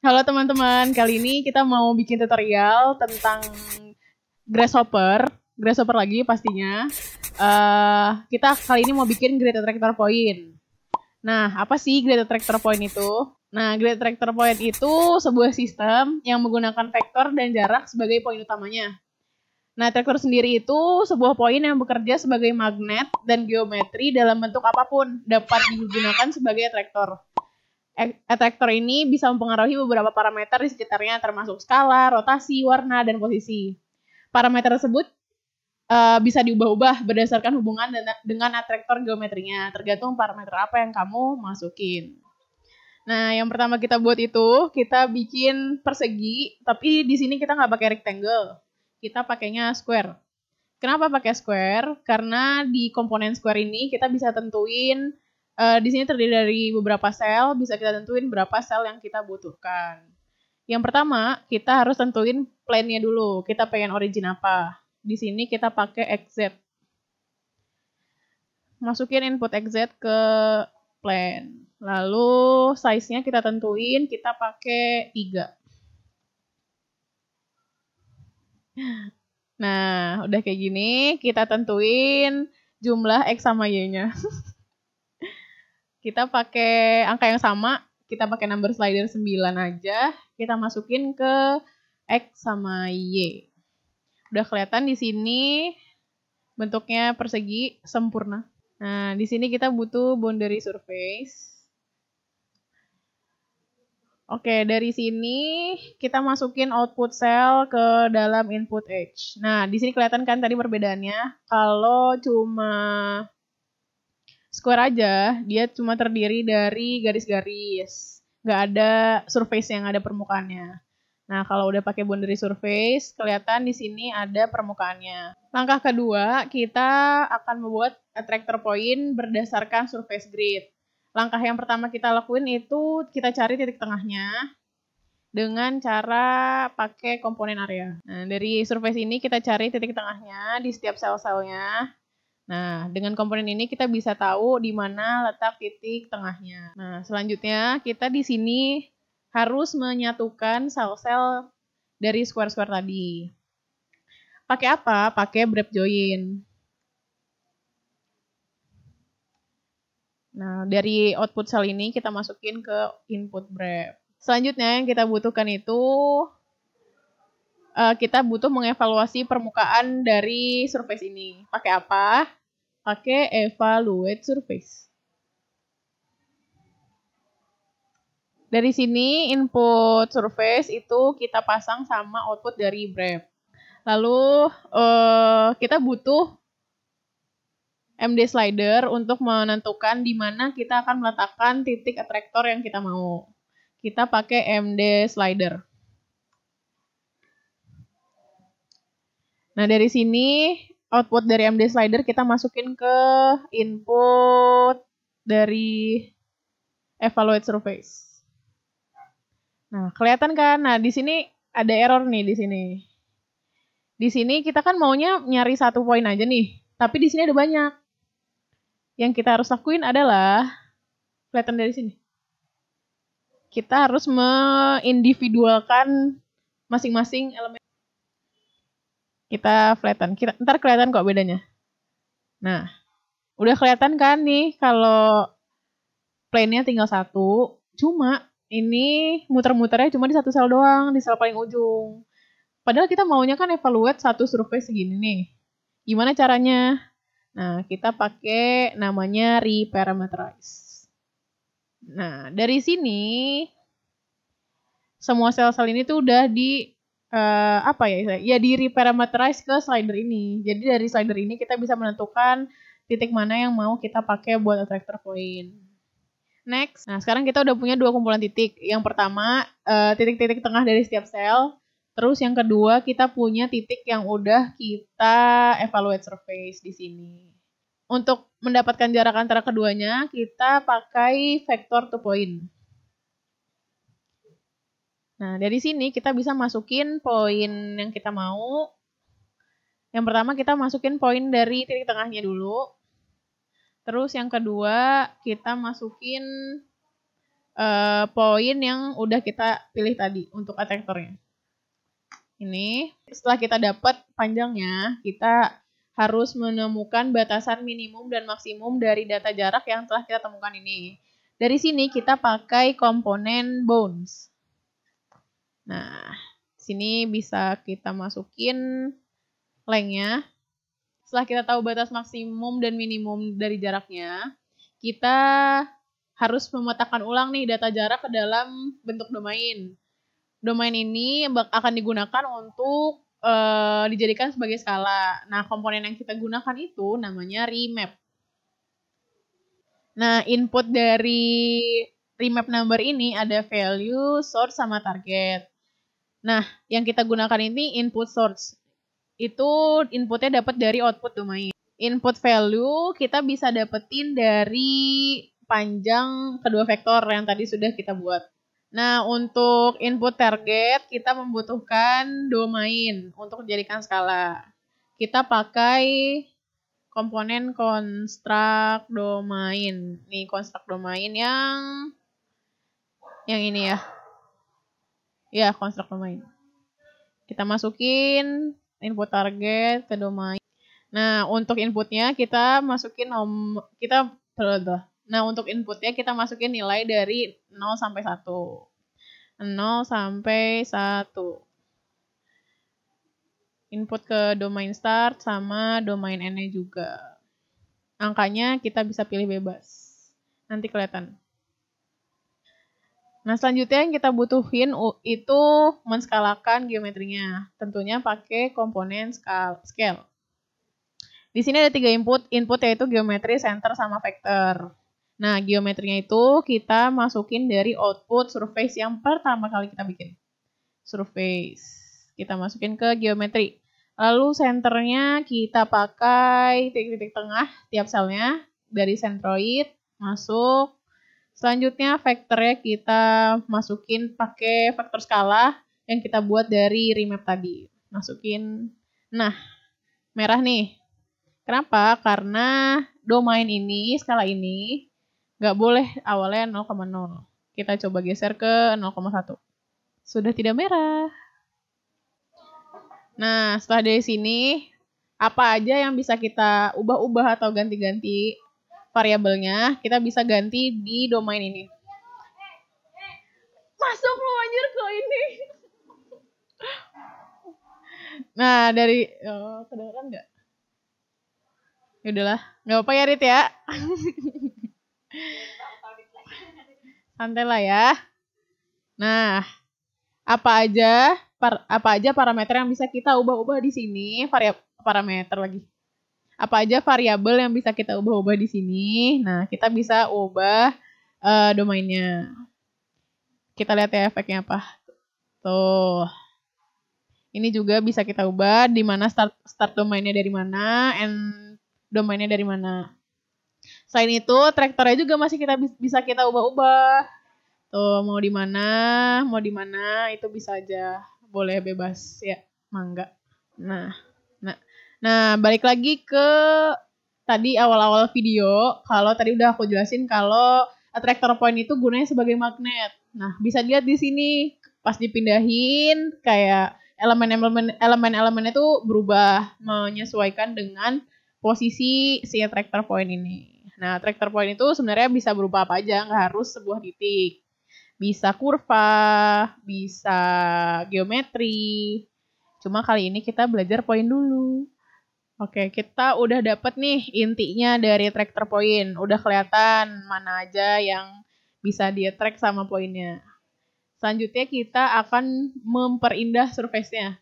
Halo teman-teman, kali ini kita mau bikin tutorial tentang Grasshopper lagi pastinya. Kita kali ini mau bikin Grid Attractor Point. Nah, apa sih Grid Attractor Point itu? Nah, Grid Attractor Point itu sebuah sistem yang menggunakan vektor dan jarak sebagai poin utamanya. Nah, attractor sendiri itu sebuah poin yang bekerja sebagai magnet dan geometri dalam bentuk apapun dapat digunakan sebagai attractor. Attractor ini bisa mempengaruhi beberapa parameter di sekitarnya termasuk skala, rotasi, warna, dan posisi. Parameter tersebut bisa diubah-ubah berdasarkan hubungan dengan attractor geometrinya, tergantung parameter apa yang kamu masukin. Nah, yang pertama kita buat itu, kita bikin persegi, tapi di sini kita nggak pakai rectangle. Kita pakainya square. Kenapa pakai square? Karena di komponen square ini kita bisa tentuin, di sini terdiri dari beberapa sel, bisa kita tentuin berapa sel yang kita butuhkan. Yang pertama, kita harus tentuin plane-nya dulu. Kita pengen origin apa. Di sini kita pakai XZ. Masukin input XZ ke plane. Lalu size-nya kita tentuin, kita pakai 3. Nah, udah kayak gini, kita tentuin jumlah X sama Y-nya. Kita pakai angka yang sama, kita pakai number slider 9 aja, kita masukin ke X sama Y. Udah kelihatan di sini bentuknya persegi sempurna. Nah, di sini kita butuh boundary surface. Oke, dari sini kita masukin output cell ke dalam input edge. Nah, di sini kelihatan kan tadi perbedaannya. Kalau cuma square aja, dia cuma terdiri dari garis-garis. Nggak ada surface yang ada permukaannya. Nah, kalau udah pakai boundary surface, kelihatan di sini ada permukaannya. Langkah kedua, kita akan membuat attractor point berdasarkan surface grid. Langkah yang pertama kita lakuin itu kita cari titik tengahnya dengan cara pakai komponen area. Nah, dari surface ini kita cari titik tengahnya di setiap sel-selnya. Nah, dengan komponen ini kita bisa tahu di mana letak titik tengahnya. Nah, selanjutnya kita di sini harus menyatukan sel-sel dari square-square tadi. Pakai apa? Pakai braid join. Nah, dari output cell ini kita masukin ke input braid. Selanjutnya yang kita butuhkan itu, kita butuh mengevaluasi permukaan dari surface ini. Pakai apa? Pakai evaluate surface. Dari sini input surface itu kita pasang sama output dari braid. Lalu kita butuh MD slider untuk menentukan di mana kita akan meletakkan titik attractor yang kita mau. Kita pakai MD slider. Nah, dari sini output dari MD slider kita masukin ke input dari evaluate surface. Nah, kelihatan kan? Nah, di sini ada error nih di sini. Di sini kita kan maunya nyari satu poin aja nih, tapi di sini ada banyak. Yang kita harus lakuin adalah, kelihatan dari sini, kita harus mengindividualkan masing-masing elemen. Kita flatten, ntar kelihatan kok bedanya. Nah, udah kelihatan kan nih kalau plane-nya tinggal satu, cuma ini muter-muternya cuma di satu sel doang, di sel paling ujung. Padahal kita maunya kan evaluate satu surface segini nih. Gimana caranya? Nah, kita pakai namanya reparameterize. Nah, dari sini semua sel-sel ini tuh udah di di reparameterize ke slider ini. Jadi dari slider ini kita bisa menentukan titik mana yang mau kita pakai buat attractor point. Next, nah sekarang kita udah punya 2 kumpulan titik. Yang pertama, titik-titik tengah dari setiap sel. Terus yang kedua, kita punya titik yang udah kita evaluate surface di sini. Untuk mendapatkan jarak antara keduanya, kita pakai vector to point. Nah, dari sini kita bisa masukin poin yang kita mau. Yang pertama kita masukin poin dari titik tengahnya dulu. Terus yang kedua kita masukin poin yang udah kita pilih tadi untuk atraktornya. Ini setelah kita dapat panjangnya, kita harus menemukan batasan minimum dan maksimum dari data jarak yang telah kita temukan ini. Dari sini kita pakai komponen bounds. Nah, sini bisa kita masukin lengthnya. Setelah kita tahu batas maksimum dan minimum dari jaraknya, kita harus memetakan ulang nih data jarak ke dalam bentuk domain. Domain ini akan digunakan untuk dijadikan sebagai skala. Nah, komponen yang kita gunakan itu namanya remap. Nah, input dari remap number ini ada value, source, sama target. Nah, yang kita gunakan ini input source. Itu inputnya dapat dari output domain. Input value kita bisa dapetin dari panjang kedua vektor yang tadi sudah kita buat. Nah, untuk input target, kita membutuhkan domain untuk dijadikan skala. Kita pakai komponen construct domain. Nih, construct domain yang ini ya. Ya, construct domain. Kita masukin input target ke domain. Nah, untuk inputnya kita masukin Nah, untuk inputnya kita masukin nilai dari 0 sampai 1. 0 sampai 1. Input ke domain start sama domain end-nya juga. Angkanya kita bisa pilih bebas. Nanti kelihatan. Nah, selanjutnya yang kita butuhin itu menskalakan geometrinya. Tentunya pakai komponen scale. Di sini ada 3 input yaitu geometri, center, sama vektor. Nah, geometrinya itu kita masukin dari output surface yang pertama kali kita bikin. Surface. Kita masukin ke geometri. Lalu centernya kita pakai titik-titik tengah tiap selnya. Dari centroid masuk. Selanjutnya vektornya kita masukin pakai vektor skala yang kita buat dari remap tadi. Masukin. Nah, merah nih. Kenapa? Karena domain ini, skala ini, nggak boleh awalnya 0,0. Kita coba geser ke 0,1. Sudah tidak merah. Nah, setelah dari sini, apa aja yang bisa kita ubah-ubah atau ganti-ganti variabelnya, kita bisa ganti di domain ini. Masuk lu anjir ke ini. Nah, dari... kedengeran nggak? Yaudahlah, nggak apa-apa ya Rit ya. Santai lah ya. Nah, apa aja parameter yang bisa kita ubah-ubah di sini? Parameter lagi. Apa aja variabel yang bisa kita ubah-ubah di sini? Nah, kita bisa ubah domainnya. Kita lihat ya efeknya apa. Tuh. Ini juga bisa kita ubah di mana start domainnya dari mana, end domainnya dari mana. Selain itu, traktornya juga masih bisa kita ubah-ubah. Tuh, mau di mana, itu bisa aja. Boleh bebas ya, mangga. Nah, balik lagi ke tadi awal-awal video. Kalau tadi udah aku jelasin kalau attractor point itu gunanya sebagai magnet. Nah, bisa dilihat di sini pas dipindahin kayak elemen-elemennya tuh berubah menyesuaikan dengan posisi si attractor point ini. Nah, attractor point itu sebenarnya bisa berupa apa aja, nggak harus sebuah titik. Bisa kurva, bisa geometri. Cuma kali ini kita belajar poin dulu. Oke, kita udah dapet nih intinya dari attractor point. Udah kelihatan mana aja yang bisa di-attract sama poinnya. Selanjutnya kita akan memperindah surface-nya.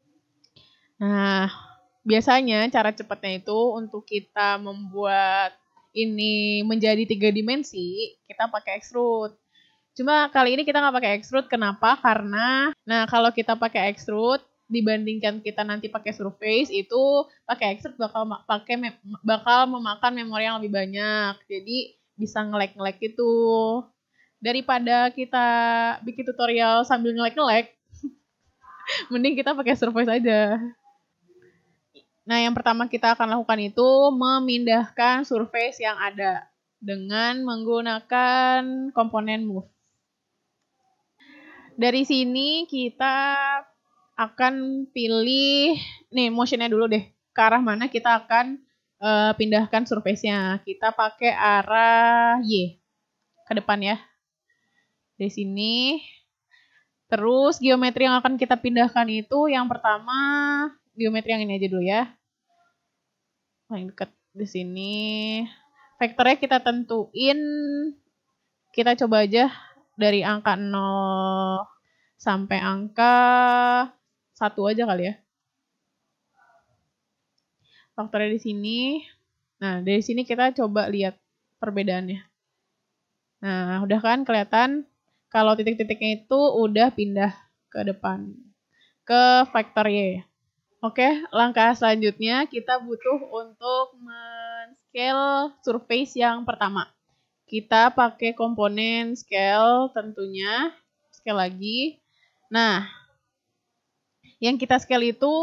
Nah, biasanya cara cepatnya itu untuk kita membuat ini menjadi 3 dimensi, kita pakai extrude. Cuma kali ini kita nggak pakai extrude, kenapa? Karena, nah kalau kita pakai extrude, dibandingkan kita nanti pakai surface, itu pakai extrude bakal memakan memori yang lebih banyak. Jadi bisa nge-lag gitu. Daripada kita bikin tutorial sambil nge-lag, mending kita pakai surface aja. Nah, yang pertama kita akan lakukan itu memindahkan surface yang ada dengan menggunakan komponen move. Dari sini kita akan pilih, nih motionnya dulu deh, ke arah mana kita akan pindahkan surface-nya. Kita pakai arah Y, ke depan ya. Dari sini. Terus geometri yang akan kita pindahkan itu yang pertama, geometri yang ini aja dulu ya. Paling dekat di sini. Vektornya kita tentuin, kita coba aja dari angka 0 sampai angka 1 aja kali ya. Faktornya di sini. Nah, dari sini kita coba lihat perbedaannya. Nah, udah kan kelihatan kalau titik-titiknya itu udah pindah ke depan, ke vektor Y. Oke, langkah selanjutnya kita butuh untuk men-scale surface yang pertama. Kita pakai komponen scale tentunya. Scale lagi. Nah, yang kita scale itu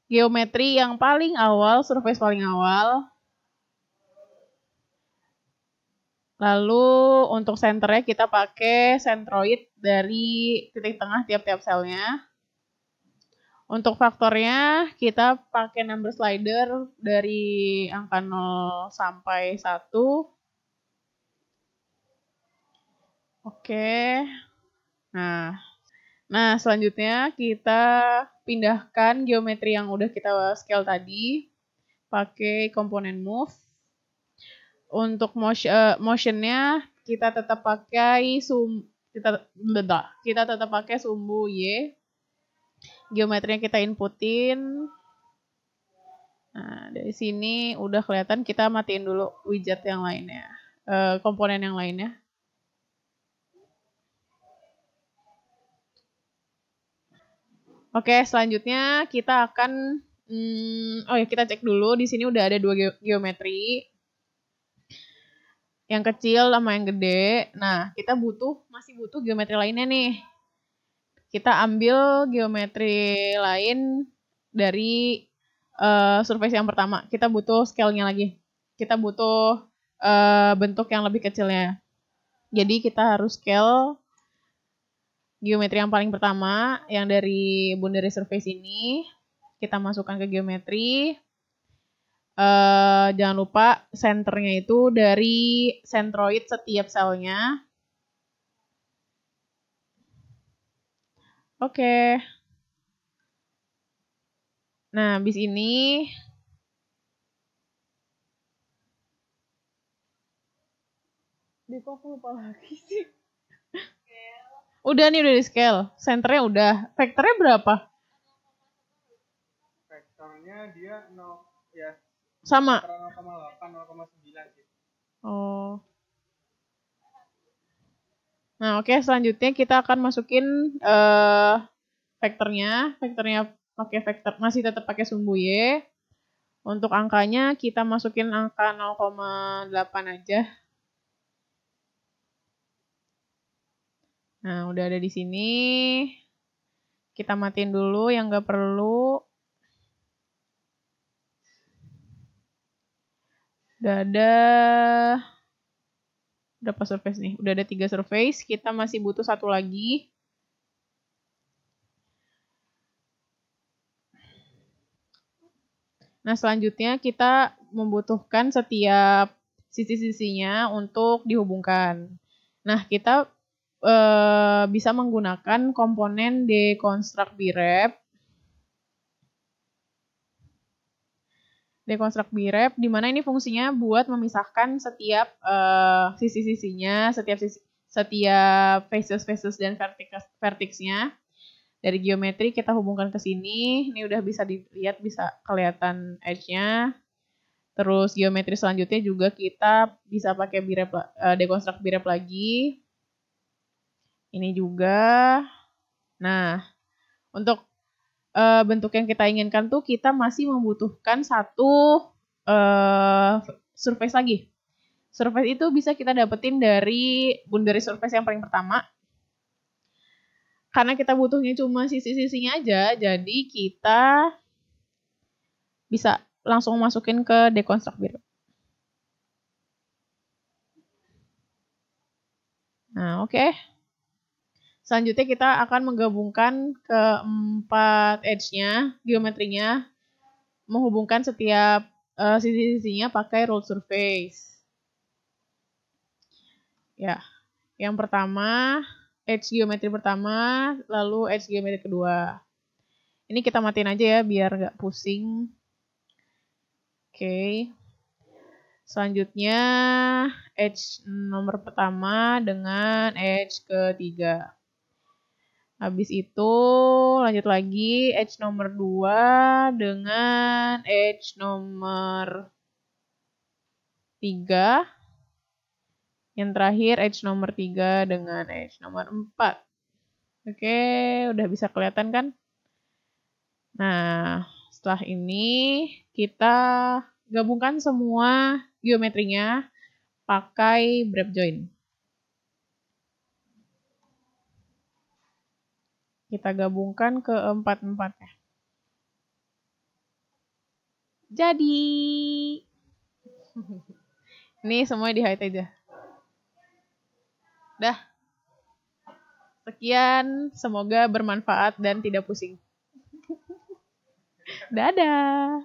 geometri yang paling awal, surface paling awal. Lalu untuk senternya kita pakai centroid dari titik tengah tiap-tiap selnya. Untuk faktornya kita pakai number slider dari angka 0 sampai 1. Oke. Nah, selanjutnya kita pindahkan geometri yang udah kita scale tadi pakai komponen move. Untuk motionnya kita tetap pakai kita tetap pakai sumbu Y. Geometrinya kita inputin. Nah, dari sini udah kelihatan, kita matiin dulu widget yang lainnya, komponen yang lainnya. Oke, selanjutnya kita akan, kita cek dulu. Di sini udah ada 2 geometri. Yang kecil sama yang gede. Nah, kita masih butuh geometri lainnya nih. Kita ambil geometri lain dari surface yang pertama. Kita butuh scale-nya lagi. Kita butuh bentuk yang lebih kecilnya. Jadi kita harus scale geometri yang paling pertama, yang dari boundary surface ini. Kita masukkan ke geometri. Jangan lupa senternya itu dari centroid setiap selnya. Oke. Nah, habis ini kok aku lupa lagi sih. Udah nih, udah di scale. Senternya udah. Vektornya berapa? Vektornya dia 0 ya. Sama. 0,8, 0,9 gitu. Oh. Nah, oke, selanjutnya kita akan masukin vektornya. Vektornya pakai vektor, masih tetap pakai sumbu Y. Untuk angkanya kita masukin angka 0,8 aja. Nah, udah ada di sini. Kita matiin dulu yang nggak perlu. Udah ada berapa surface nih? Udah ada 3 surface. Kita masih butuh 1 lagi. Nah, selanjutnya kita membutuhkan setiap sisi-sisinya untuk dihubungkan. Nah, kita bisa menggunakan komponen deconstruct brep. Deconstruct brep, di mana ini fungsinya buat memisahkan setiap sisi-sisinya, setiap faces dan vertexnya. Dari geometri kita hubungkan ke sini. Ini udah bisa dilihat, bisa kelihatan edge-nya. Terus geometri selanjutnya juga kita bisa pakai deconstruct brep lagi. Ini juga. Nah, untuk bentuk yang kita inginkan tuh kita masih membutuhkan 1 surface lagi. Surface itu bisa kita dapetin dari boundary surface yang paling pertama. Karena kita butuhnya cuma sisi-sisinya aja, jadi kita bisa langsung masukin ke deconstruct brep. Nah, oke. Selanjutnya kita akan menggabungkan keempat edge-nya, geometrinya, menghubungkan setiap sisi-sisinya pakai rule surface. Ya, yang pertama, edge geometri pertama, lalu edge geometri kedua. Ini kita matiin aja ya, biar nggak pusing. Oke. Selanjutnya, edge nomor pertama dengan edge ketiga. Habis itu, lanjut lagi, edge nomor 2 dengan edge nomor 3. Yang terakhir, edge nomor 3 dengan edge nomor 4. Oke, udah bisa kelihatan kan? Nah, setelah ini kita gabungkan semua geometrinya pakai brep join. Kita gabungkan ke empat-empatnya. Jadi, ini semuanya di hide aja. Dah. Sekian, semoga bermanfaat dan tidak pusing. Dadah.